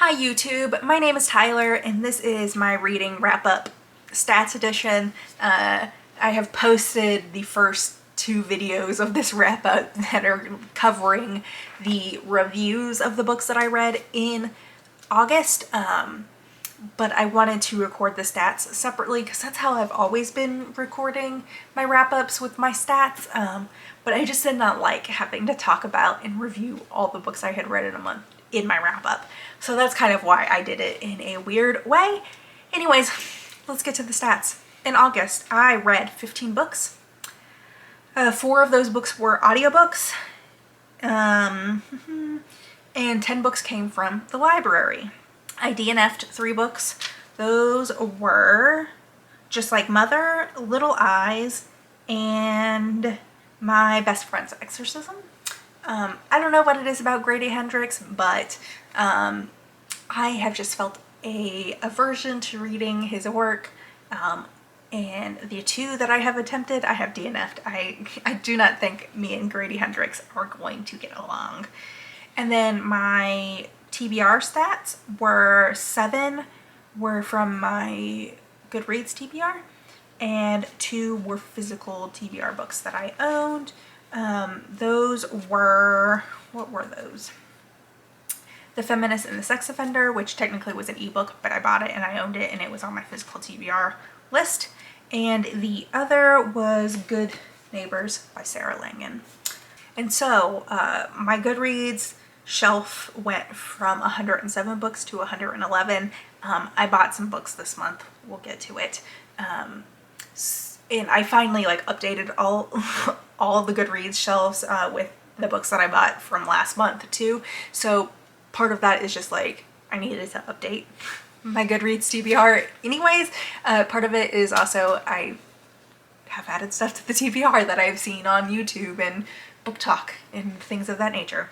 Hi YouTube, my name is Tyler and this is my reading wrap-up stats edition. I have posted the first two videos of this wrap-up that are covering the reviews of the books that I read in August, but I wanted to record the stats separately because that's how I've always been recording my wrap-ups with my stats, but I just did not like having to talk about and review all the books I had read in a month in my wrap-up. So that's kind of why I did it in a weird way. Anyways, let's get to the stats. In August, I read 15 books. 4 of those books were audiobooks, and 10 books came from the library. I DNF'd 3 books. Those were Just Like Mother, Little Eyes, and My Best Friend's Exorcism. I don't know what it is about Grady Hendrix, but I have just felt a aversion to reading his work, and the 2 that I have attempted, I have DNF'd. I do not think me and Grady Hendrix are going to get along. And then my TBR stats were 7 were from my Goodreads TBR, and 2 were physical TBR books that I owned. Those were, what were those? The Feminist and the Sex Offender, which technically was an ebook, but I bought it and I owned it and it was on my physical TBR list. And the other was Good Neighbors by Sarah Langan. And so my Goodreads shelf went from 107 books to 111. I bought some books this month. We'll get to it. And I finally updated all all the Goodreads shelves with the books that I bought from last month too. So part of that is just I needed to update my Goodreads TBR anyways. Part of it is also I have added stuff to the TBR that I've seen on YouTube and Book Talk and things of that nature.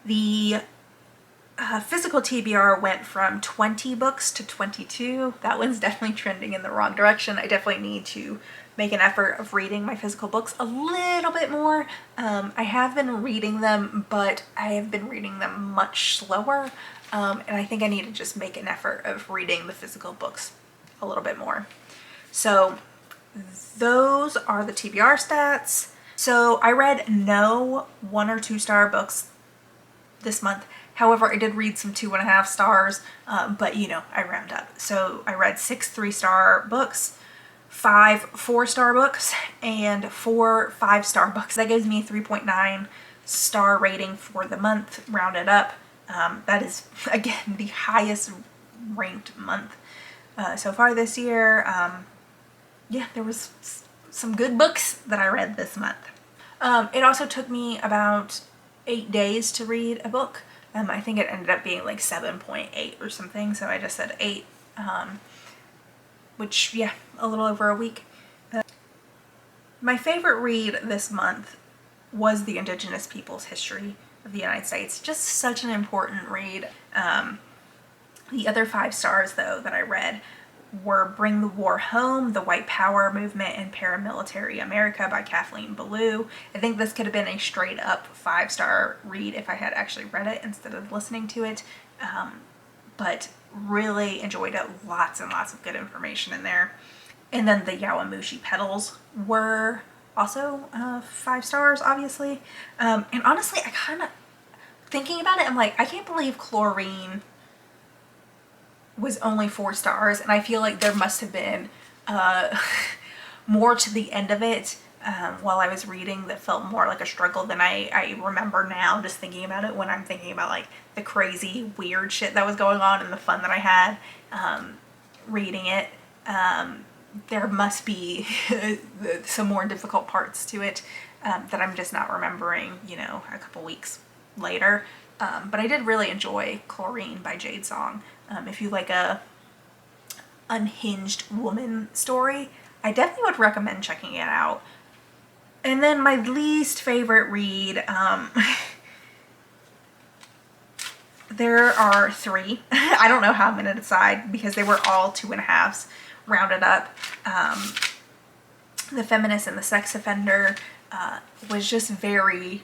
The physical TBR went from 20 books to 22. That one's definitely trending in the wrong direction. I definitely need to make an effort of reading my physical books a little bit more. I have been reading them, but I have been reading them much slower, and I think I need to just make an effort of reading the physical books a little bit more. So those are the TBR stats. So I read no 1 or 2 star books this month. However, I did read some 2.5 stars, but I round up. So I read 6 3-star books, 5 4-star books, and 4 5-star books. That gives me a 3.9 star rating for the month, rounded up. That is, again, the highest ranked month so far this year. Yeah, there was some good books that I read this month. It also took me about 8 days to read a book. I think it ended up being 7.8 or something, so I just said 8, which, yeah, a little over a week. My favorite read this month was The Indigenous Peoples' History of the United States. Just such an important read. The other 5 stars, though, that I read were Bring the War Home, The White Power Movement in Paramilitary America by Kathleen Belew. I think this could have been a straight up 5-star read if I had actually read it instead of listening to it, but really enjoyed it. Lots and lots of good information in there. And then the Yowamushi Petals were also 5 stars, obviously. And honestly, I kind of, thinking about it, I'm like, I can't believe Chlorine was only 4 stars, and I feel like there must have been more to the end of it while I was reading that felt more like a struggle than I remember now, just thinking about it, when I'm thinking about the crazy weird shit that was going on and the fun that I had reading it. There must be some more difficult parts to it that I'm just not remembering, a couple weeks later. But I did really enjoy Chlorine by Jade Song. If you like a unhinged woman story, I definitely would recommend checking it out. And then my least favorite read, there are 3. I don't know how I'm going to decide because they were all 2.5s rounded up. The Feminist and the Sex Offender was just the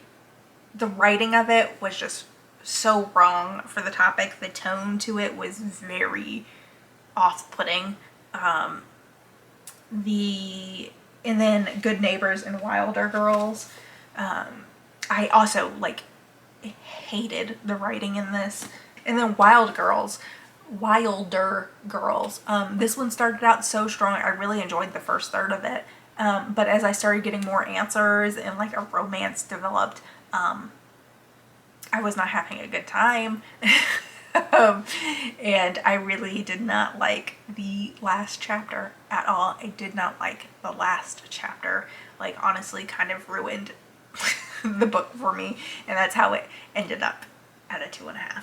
writing of it was just so wrong for the topic. The tone to it was very off-putting. And then Good Neighbors and Wilder Girls. I also like hated the writing in this. And then Wilder Girls. This one started out so strong. I really enjoyed the first third of it. But as I started getting more answers and like a romance developed, I was not having a good time. And I really did not like the last chapter at all. I did not like the last chapter. Like, honestly, kind of ruined the book for me, and that's how it ended up at a 2.5.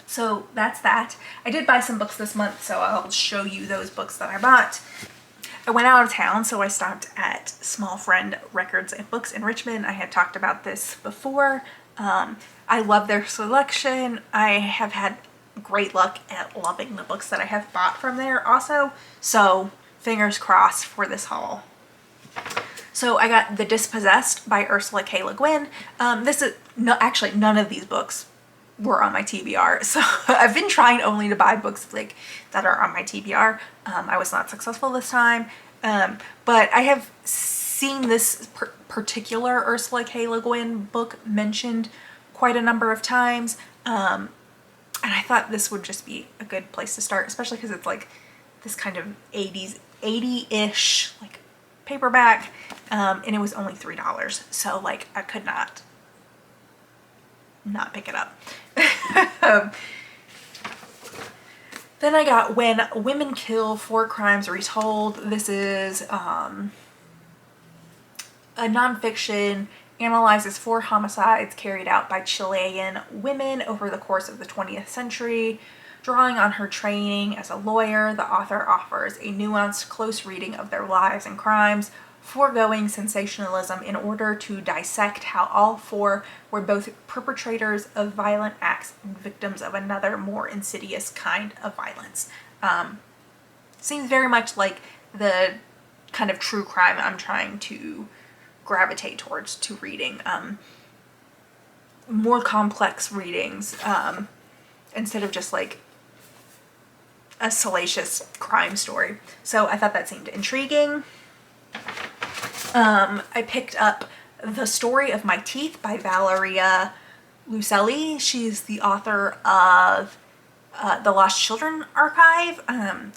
So that's that. I did buy some books this month, so I'll show you those books that I bought. I went out of town, so I stopped at Small Friend Records and Books in Richmond. I had talked about this before. I love their selection. I have had great luck at loving the books that I have bought from there also. So fingers crossed for this haul. So I got The Dispossessed by Ursula K. Le Guin. This is actually none of these books were on my TBR. So I've been trying only to buy books like that are on my TBR. I was not successful this time. But I have seen this particular Ursula K. Le Guin book mentioned quite a number of times. And I thought this would just be a good place to start, especially because it's like this kind of 80-ish like paperback. And it was only $3. So like I could not pick it up. Then I got When Women Kill, 4 Crimes Retold. This is a nonfiction, analyzes 4 homicides carried out by Chilean women over the course of the 20th century. Drawing on her training as a lawyer, the author offers a nuanced, close reading of their lives and crimes, foregoing sensationalism in order to dissect how all 4 were both perpetrators of violent acts and victims of another, more insidious kind of violence. Seems very much like the kind of true crime I'm trying to gravitate towards to reading. More complex readings, instead of just like a salacious crime story. So I thought that seemed intriguing. I picked up The Story of My Teeth by Valeria Luiselli. She's the author of The Lost Children Archive,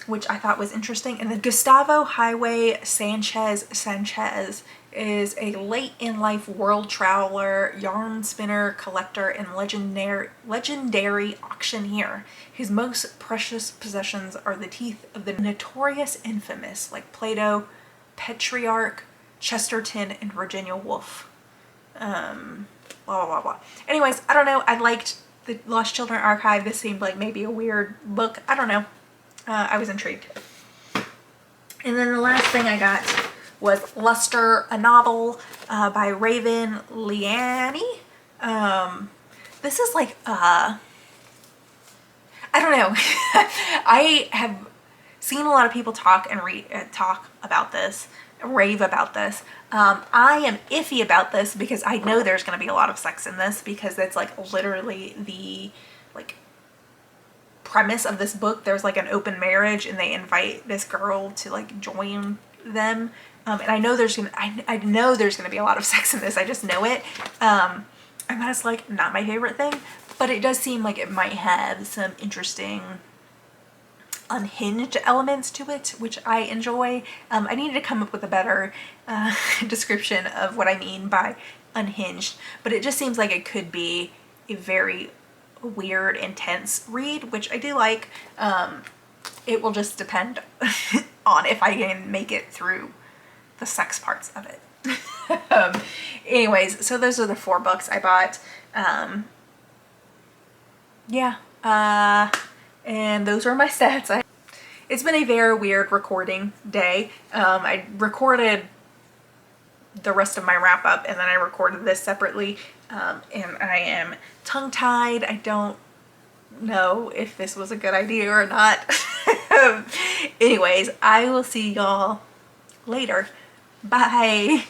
which I thought was interesting. And then Gustavo Highway Sanchez is a late-in-life world traveler, yarn spinner, collector, and legendary auctioneer. His most precious possessions are the teeth of the notorious infamous, like Plato, Petrarch, Chesterton, and Virginia Woolf. Blah, blah, blah, blah. Anyways, I don't know. I liked The Lost Children Archive. This seemed like maybe a weird book. I don't know. I was intrigued. And then the last thing I got was Luster, a novel by Raven Liani. This is like, I don't know. I have seen a lot of people talk about this, rave about this. I am iffy about this because I know there's going to be a lot of sex in this, because that's like literally the like premise of this book. There's like an open marriage and they invite this girl to like join them. And I know there's gonna be a lot of sex in this. I just know it. And that's like not my favorite thing, but it does seem like it might have some interesting unhinged elements to it, which I enjoy. I needed to come up with a better description of what I mean by unhinged, but it just seems like it could be a very weird, intense read, which I do like. It will just depend on if I can make it through the sex parts of it. Anyways, so those are the 4 books I bought. And those are my stats. It's been a very weird recording day. I recorded the rest of my wrap up and then I recorded this separately. And I am tongue-tied. I don't know if this was a good idea or not. Anyways, I will see y'all later. Bye.